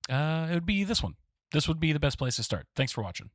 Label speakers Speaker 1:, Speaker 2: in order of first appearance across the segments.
Speaker 1: It would be this one. This would be the best place to start. Thanks for watching.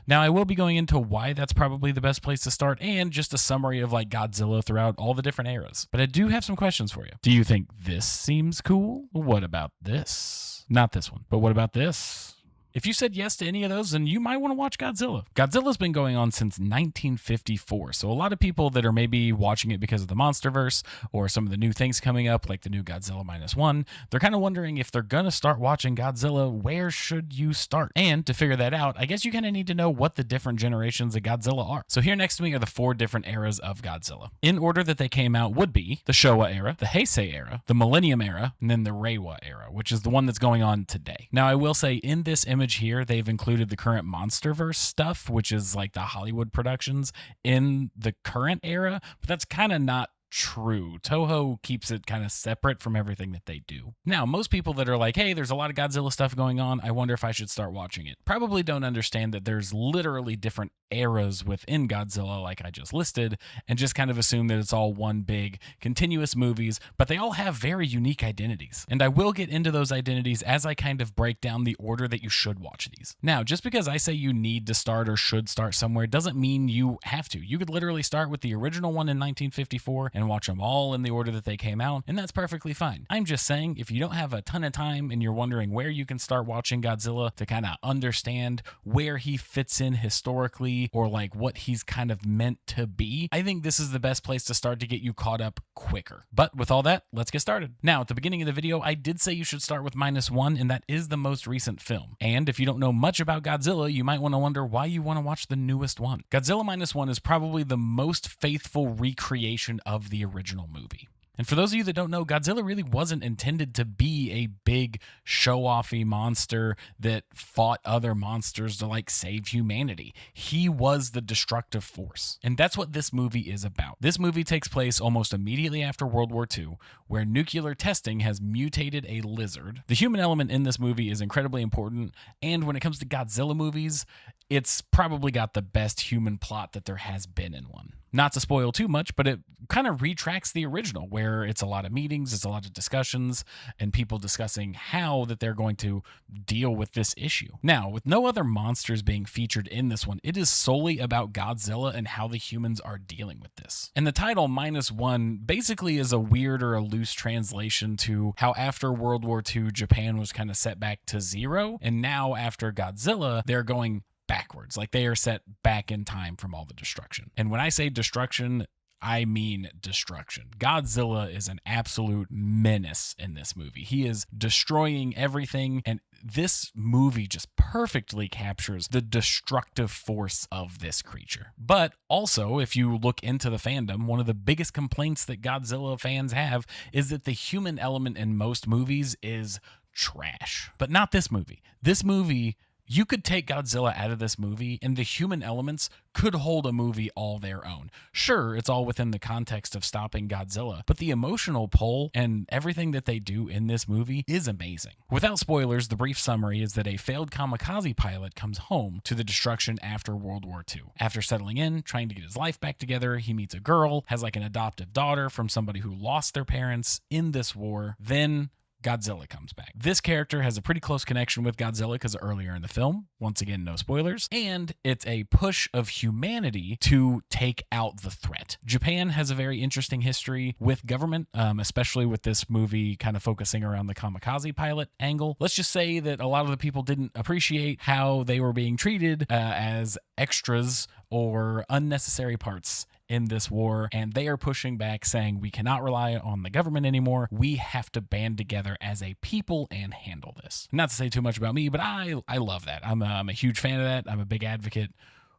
Speaker 1: Now, I will be going into why that's probably the best place to start and just a summary of like Godzilla throughout all the different eras. But I do have some questions for you. Do you think this seems cool? What about this? Not this one, but what about this? If you said yes to any of those, then you might want to watch Godzilla. Godzilla's been going on since 1954, so a lot of people that are maybe watching it because of the MonsterVerse or some of the new things coming up, like the new Godzilla -1, they're kind of wondering if they're going to start watching Godzilla, where should you start? And to figure that out, I guess you kind of need to know what the different generations of Godzilla are. So here next to me are the 4 different eras of Godzilla. In order that they came out would be the Showa era, the Heisei era, the Millennium era, and then the Reiwa era, which is the one that's going on today. Now, I will say in this image here, they've included the current MonsterVerse stuff, which is like the Hollywood productions in the current era, but that's kind of not true. Toho keeps it kind of separate from everything that they do. Now, most people that are like, hey, there's a lot of Godzilla stuff going on, I wonder if I should start watching it, probably don't understand that there's literally different eras within Godzilla, like I just listed, and just kind of assume that it's all one big continuous movies, but they all have very unique identities. And I will get into those identities as I kind of break down the order that you should watch these. Now, just because I say you need to start or should start somewhere doesn't mean you have to. You could literally start with the original one in 1954 and watch them all in the order that they came out, and that's perfectly fine. I'm just saying, if you don't have a ton of time and you're wondering where you can start watching Godzilla to kind of understand where he fits in historically or like what he's kind of meant to be, I think this is the best place to start to get you caught up quicker. But with all that, let's get started. Now, at the beginning of the video, I did say you should start with -1, and that is the most recent film. And if you don't know much about Godzilla, you might want to wonder why you want to watch the newest one. Godzilla -1 is probably the most faithful recreation of the original movie. And for those of you that don't know, Godzilla really wasn't intended to be a big show-offy monster that fought other monsters to like save humanity. He was the destructive force. And that's what this movie is about. This movie takes place almost immediately after World War II, where nuclear testing has mutated a lizard. The human element in this movie is incredibly important, and when it comes to Godzilla movies, it's probably got the best human plot that there has been in one. Not to spoil too much, but it kind of retracts the original, where it's a lot of meetings, it's a lot of discussions, and people discussing how that they're going to deal with this issue. Now, with no other monsters being featured in this one, it is solely about Godzilla and how the humans are dealing with this. And the title -1 basically is a weird or a loose translation to how after World War II, Japan was kind of set back to 0, and now after Godzilla, they're going backwards. Like they are set back in time from all the destruction. And when I say destruction, I mean destruction. Godzilla is an absolute menace in this movie. He is destroying everything, and this movie just perfectly captures the destructive force of this creature. But also, if you look into the fandom, one of the biggest complaints that Godzilla fans have is that the human element in most movies is trash. But not this movie. This movie, you could take Godzilla out of this movie and the human elements could hold a movie all their own. Sure, it's all within the context of stopping Godzilla, but the emotional pull and everything that they do in this movie is amazing. Without spoilers, the brief summary is that a failed kamikaze pilot comes home to the destruction after World War II. After settling in, trying to get his life back together, he meets a girl, has like an adoptive daughter from somebody who lost their parents in this war. Then Godzilla comes back. This character has a pretty close connection with Godzilla because earlier in the film, once again, no spoilers, and it's a push of humanity to take out the threat. Japan has a very interesting history with government, especially with this movie kind of focusing around the kamikaze pilot angle. Let's just say that a lot of the people didn't appreciate how they were being treated as extras or unnecessary parts in this war, and they are pushing back saying we cannot rely on the government anymore. We have to band together as a people and handle this. Not to say too much about me, but I love that. I'm a huge fan of that. I'm a big advocate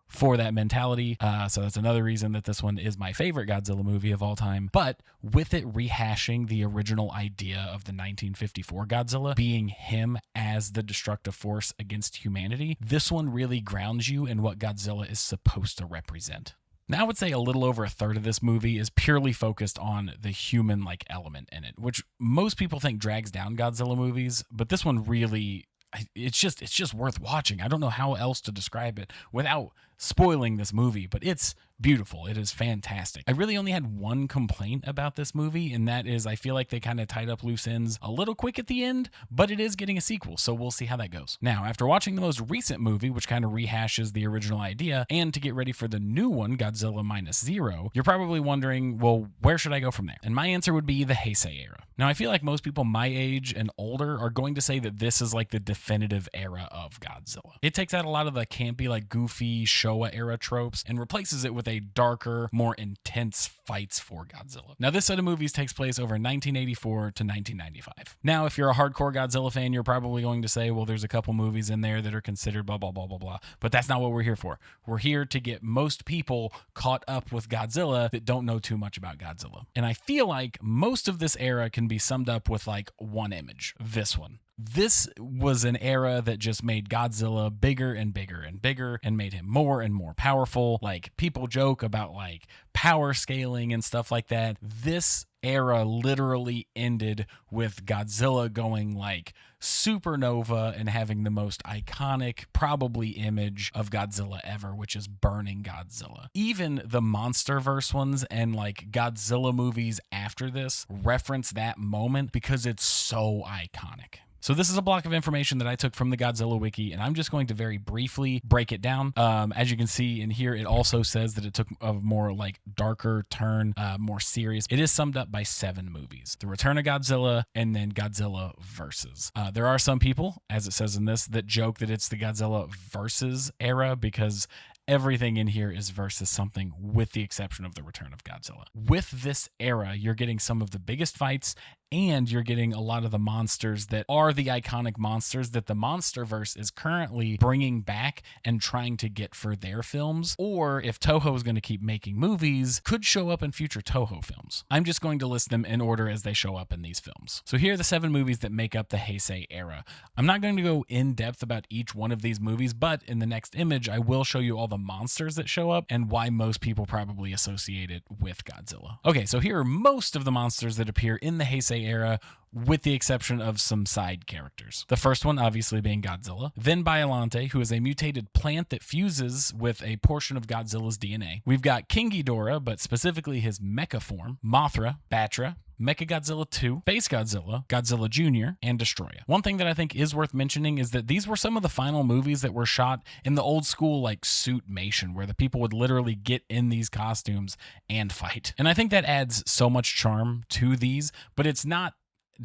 Speaker 1: for that mentality. So that's another reason that this one is my favorite Godzilla movie of all time. But with it rehashing the original idea of the 1954 Godzilla being him as the destructive force against humanity, this one really grounds you in what Godzilla is supposed to represent. Now, I would say a little over a third of this movie is purely focused on the human-like element in it, which most people think drags down Godzilla movies, but this one really, it's just worth watching. I don't know how else to describe it without spoiling this movie, but it's beautiful. It is fantastic. I really only had one complaint about this movie, and that is I feel like they kind of tied up loose ends a little quick at the end, but it is getting a sequel, so we'll see how that goes. Now, after watching the most recent movie, which kind of rehashes the original idea, and to get ready for the new one, Godzilla Minus Zero, you're probably wondering, well, where should I go from there? And my answer would be the Heisei era. Now, I feel like most people my age and older are going to say that this is like the definitive era of Godzilla. It takes out a lot of the campy, like goofy Showa era tropes and replaces it with a darker, more intense fights for Godzilla. Now, this set of movies takes place over 1984 to 1995. Now, if you're a hardcore Godzilla fan, you're probably going to say, well, there's a couple movies in there that are considered blah, blah, blah, blah, blah. But that's not what we're here for. We're here to get most people caught up with Godzilla that don't know too much about Godzilla. And I feel like most of this era can be summed up with like one image, this one. This was an era that just made Godzilla bigger and bigger and bigger and made him more and more powerful. Like, people joke about like power scaling and stuff like that. This era literally ended with Godzilla going like supernova and having the most iconic, probably, image of Godzilla ever, which is burning Godzilla. Even the MonsterVerse ones and like Godzilla movies after this reference that moment because it's so iconic. So this is a block of information that I took from the Godzilla wiki, and I'm just going to very briefly break it down. As you can see in here, it also says that it took a more like darker turn, more serious. It is summed up by 7 movies: The Return of Godzilla, and then Godzilla Versus. There are some people, as it says in this, that joke that it's the Godzilla Versus era because everything in here is versus something, with the exception of The Return of Godzilla. With this era, you're getting some of the biggest fights, and you're getting a lot of the monsters that are the iconic monsters that the MonsterVerse is currently bringing back and trying to get for their films, or if Toho is going to keep making movies, could show up in future Toho films. I'm just going to list them in order as they show up in these films. So here are the 7 movies that make up the Heisei era. I'm not going to go in depth about each one of these movies, but in the next image, I will show you all the monsters that show up and why most people probably associate it with Godzilla. Okay, so here are most of the monsters that appear in the Heisei era, with the exception of some side characters. The first one obviously being Godzilla, then Biollante, who is a mutated plant that fuses with a portion of Godzilla's DNA. We've got King Ghidorah, but specifically his mecha form, Mothra, Batra, Mechagodzilla 2, Space Godzilla, Godzilla Jr., and Destroya. One thing that I think is worth mentioning is that these were some of the final movies that were shot in the old school like suitmation, where the people would literally get in these costumes and fight. And I think that adds so much charm to these, but it's not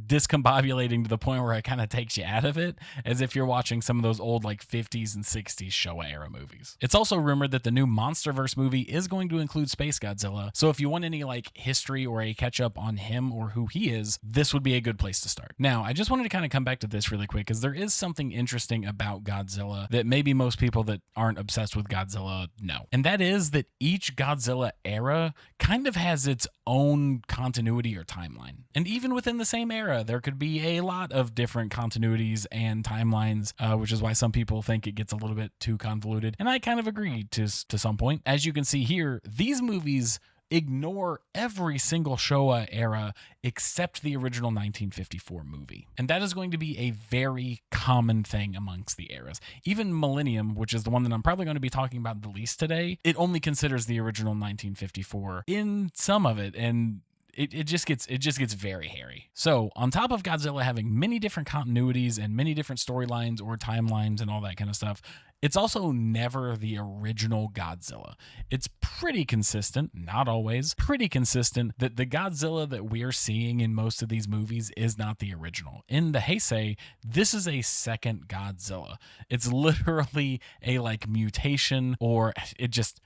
Speaker 1: discombobulating to the point where it kind of takes you out of it, as if you're watching some of those old like 50s and 60s Showa era movies. It's also rumored that the new MonsterVerse movie is going to include Space Godzilla, so if you want any like history or a catch up on him or who he is, this would be a good place to start. Now, I just wanted to kind of come back to this really quick because there is something interesting about Godzilla that maybe most people that aren't obsessed with Godzilla know, and that is that each Godzilla era kind of has its own continuity or timeline. And even within the same era, there could be a lot of different continuities and timelines, which is why some people think it gets a little bit too convoluted. And I kind of agree to some point. As you can see here, these movies ignore every single Showa era except the original 1954 movie. And that is going to be a very common thing amongst the eras. Even Millennium, which is the one that I'm probably going to be talking about the least today, it only considers the original 1954 in some of it, and it just gets very hairy. So on top of Godzilla having many different continuities and many different storylines or timelines and all that kind of stuff, it's also never the original Godzilla. It's pretty consistent, not always, pretty consistent that the Godzilla that we're seeing in most of these movies is not the original. In the Heisei, this is a second Godzilla. It's literally a like mutation, or it just...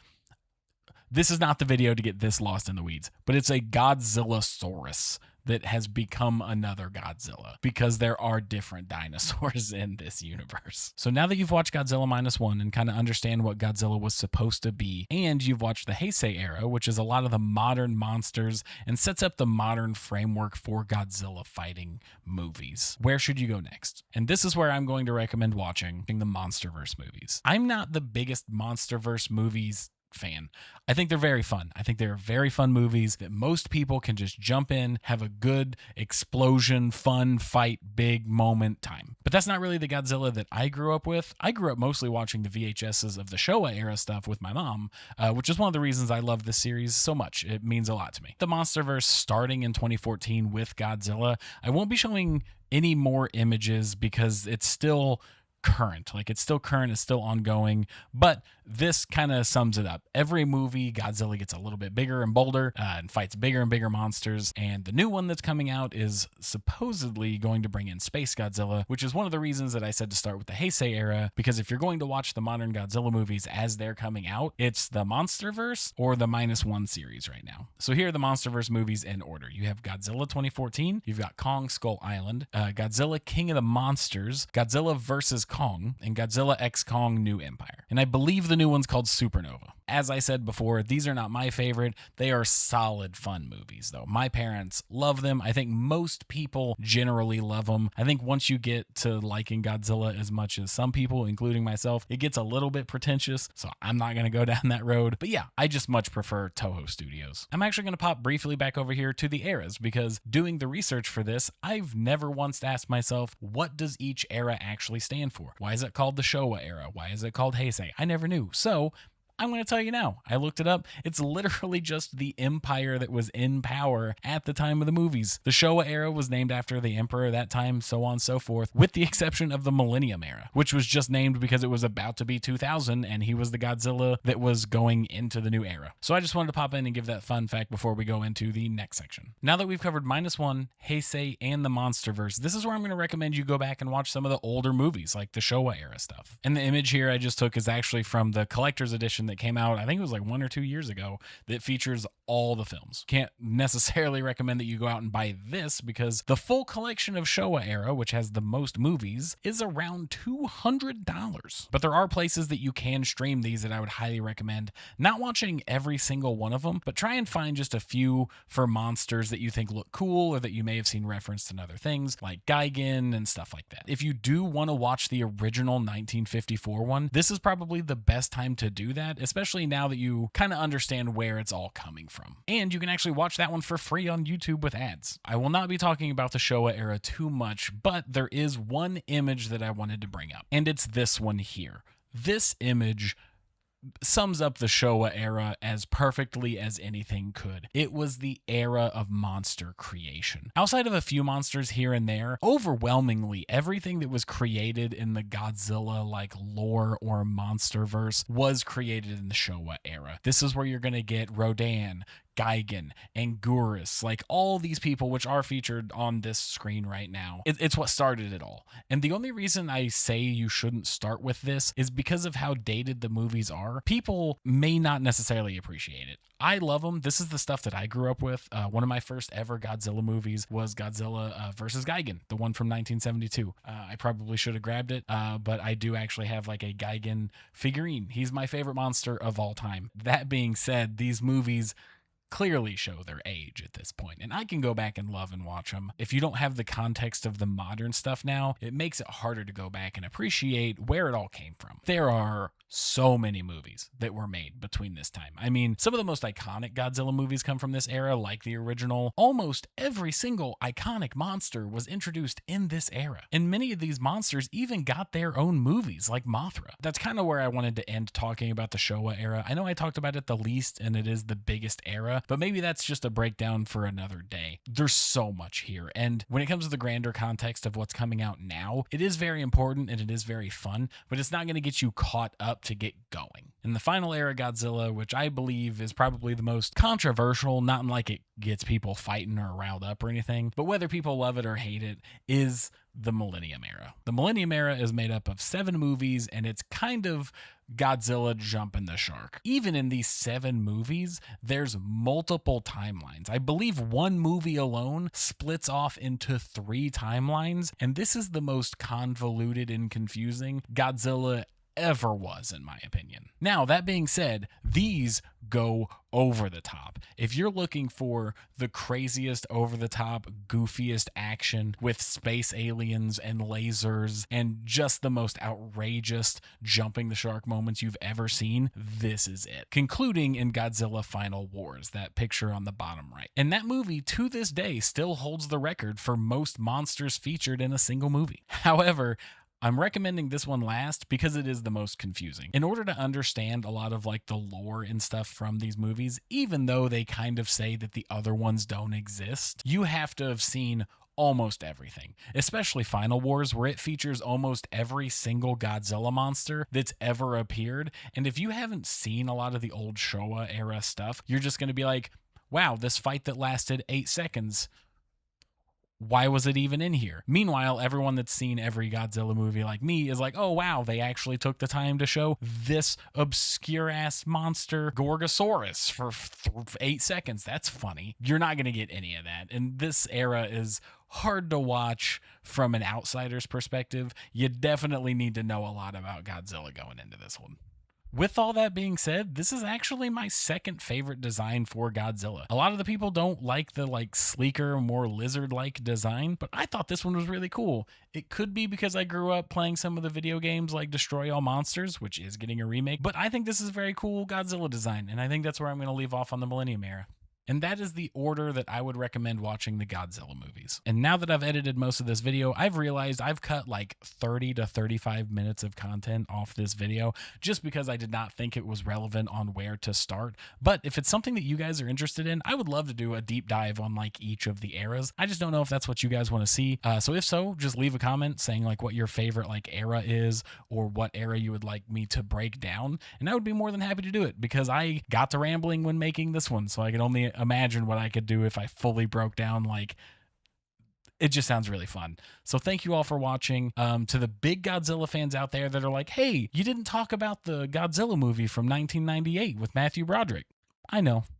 Speaker 1: This is not the video to get this lost in the weeds, but it's a Godzillasaurus that has become another Godzilla because there are different dinosaurs in this universe. So now that you've watched Godzilla -1 and kind of understand what Godzilla was supposed to be, and you've watched the Heisei era, which is a lot of the modern monsters and sets up the modern framework for Godzilla fighting movies, where should you go next? And this is where I'm going to recommend watching the MonsterVerse movies. I'm not the biggest MonsterVerse movies fan. I think they're very fun. I think they're very fun movies that most people can just jump in, have a good explosion, fun, fight, big moment time. But that's not really the Godzilla that I grew up with. I grew up mostly watching the VHSs of the Showa era stuff with my mom, which is one of the reasons I love this series so much. It means a lot to me. The MonsterVerse starting in 2014 with Godzilla. I won't be showing any more images because it's still current. Like, it's still current, it's still ongoing, but this kind of sums it up. Every movie, Godzilla gets a little bit bigger and bolder and fights bigger and bigger monsters, and the new one that's coming out is supposedly going to bring in Space Godzilla, which is one of the reasons that I said to start with the Heisei era, because if you're going to watch the modern Godzilla movies as they're coming out, it's the MonsterVerse or the -1 series right now. So here are the MonsterVerse movies in order. You have Godzilla 2014, you've got Kong Skull Island, Godzilla King of the Monsters, Godzilla vs. Kong, and Godzilla X Kong New Empire. And I believe the new one's called Supernova. As I said before, these are not my favorite. They are solid, fun movies, though. My parents love them. I think most people generally love them. I think once you get to liking Godzilla as much as some people, including myself, it gets a little bit pretentious, so I'm not going to go down that road. But yeah, I just much prefer Toho Studios. I'm actually going to pop briefly back over here to the eras, because doing the research for this, I've never once asked myself, what does each era actually stand for? Why is it called the Showa era? Why is it called Heisei? I never knew. So I'm going to tell you now. I looked it up. It's literally just the empire that was in power at the time of the movies. The Showa era was named after the emperor at that time, so on and so forth, with the exception of the Millennium era, which was just named because it was about to be 2000 and he was the Godzilla that was going into the new era. So I just wanted to pop in and give that fun fact before we go into the next section. Now that we've covered -1, Heisei, and the MonsterVerse, this is where I'm going to recommend you go back and watch some of the older movies, like the Showa era stuff. And the image here I just took is actually from the collector's edition that came out, I think it was like 1 or 2 years ago, that features all the films. Can't necessarily recommend that you go out and buy this, because the full collection of Showa era, which has the most movies, is around $200. But there are places that you can stream these that I would highly recommend. Not watching every single one of them, but try and find just a few for monsters that you think look cool or that you may have seen referenced in other things, like Gigan and stuff like that. If you do want to watch the original 1954 one, this is probably the best time to do that, especially now that you kind of understand where it's all coming from. And you can actually watch that one for free on YouTube with ads. I will not be talking about the Showa era too much, but there is one image that I wanted to bring up, and it's this one here. This image sums up the Showa era as perfectly as anything could. It was the era of monster creation. Outside of a few monsters here and there, overwhelmingly everything that was created in the Godzilla-like lore or MonsterVerse was created in the Showa era. This is where you're going to get Rodan, Gigan, and Gurus, like all these people which are featured on this screen right now. It's what started it all. And the only reason I say you shouldn't start with this is because of how dated the movies are. People may not necessarily appreciate it. I love them. This is the stuff that I grew up with. One of my first ever Godzilla movies was Godzilla vs. Gigan, the one from 1972. I probably should have grabbed it, but I do actually have like a Gigan figurine. He's my favorite monster of all time. That being said, these movies clearly show their age at this point, and I can go back and love and watch them. If you don't have the context of the modern stuff now, it makes it harder to go back and appreciate where it all came from. There are so many movies that were made between this time. I mean, some of the most iconic Godzilla movies come from this era, like the original. Almost every single iconic monster was introduced in this era, and many of these monsters even got their own movies, like Mothra. That's kind of where I wanted to end talking about the Showa era. I know I talked about it the least, and it is the biggest era, but maybe that's just a breakdown for another day. There's so much here, and when it comes to the grander context of what's coming out now, it is very important and it is very fun, but it's not going to get you caught up to get going. And the final era Godzilla, which I believe is probably the most controversial, not in like it gets people fighting or riled up or anything, but whether people love it or hate it, is the Millennium era. The Millennium era is made up of 7 movies, and it's kind of Godzilla jumping the shark. Even in these 7 movies, there's multiple timelines. I believe one movie alone splits off into 3 timelines, and this is the most convoluted and confusing Godzilla ever was, in my opinion. Now, that being said, these go over the top. If you're looking for the craziest, over the top, goofiest action with space aliens and lasers and just the most outrageous jumping the shark moments you've ever seen, this is it. Concluding in Godzilla Final Wars, that picture on the bottom right. And that movie, to this day, still holds the record for most monsters featured in a single movie. However, I'm recommending this one last because it is the most confusing. In order to understand a lot of like the lore and stuff from these movies, even though they kind of say that the other ones don't exist, you have to have seen almost everything, especially Final Wars, where it features almost every single Godzilla monster that's ever appeared. And if you haven't seen a lot of the old Showa era stuff, you're just going to be like, wow, this fight that lasted 8 seconds, why was it even in here? Meanwhile, everyone that's seen every Godzilla movie like me is like, oh wow, they actually took the time to show this obscure ass monster Gorgosaurus for 8 seconds. That's funny. You're not going to get any of that. And this era is hard to watch from an outsider's perspective. You definitely need to know a lot about Godzilla going into this one. With all that being said, this is actually my second favorite design for Godzilla. A lot of the people don't like the sleeker, more lizard-like design, but I thought this one was really cool. It could be because I grew up playing some of the video games like Destroy All Monsters, which is getting a remake, but I think this is a very cool Godzilla design, and I think that's where I'm going to leave off on the Millennium Era. And that is the order that I would recommend watching the Godzilla movies. And now that I've edited most of this video, I've realized I've cut like 30 to 35 minutes of content off this video just because I did not think it was relevant on where to start. But if it's something that you guys are interested in, I would love to do a deep dive on like each of the eras. I just don't know if that's what you guys want to see. So if so, just leave a comment saying like what your favorite like era is or what era you would like me to break down. And I would be more than happy to do it because I got to rambling when making this one. So I could only imagine what I could do if I fully broke down. Like, it just sounds really fun. So thank you all for watching. To the big Godzilla fans out there that are like, hey, you didn't talk about the Godzilla movie from 1998 with Matthew Broderick. I know.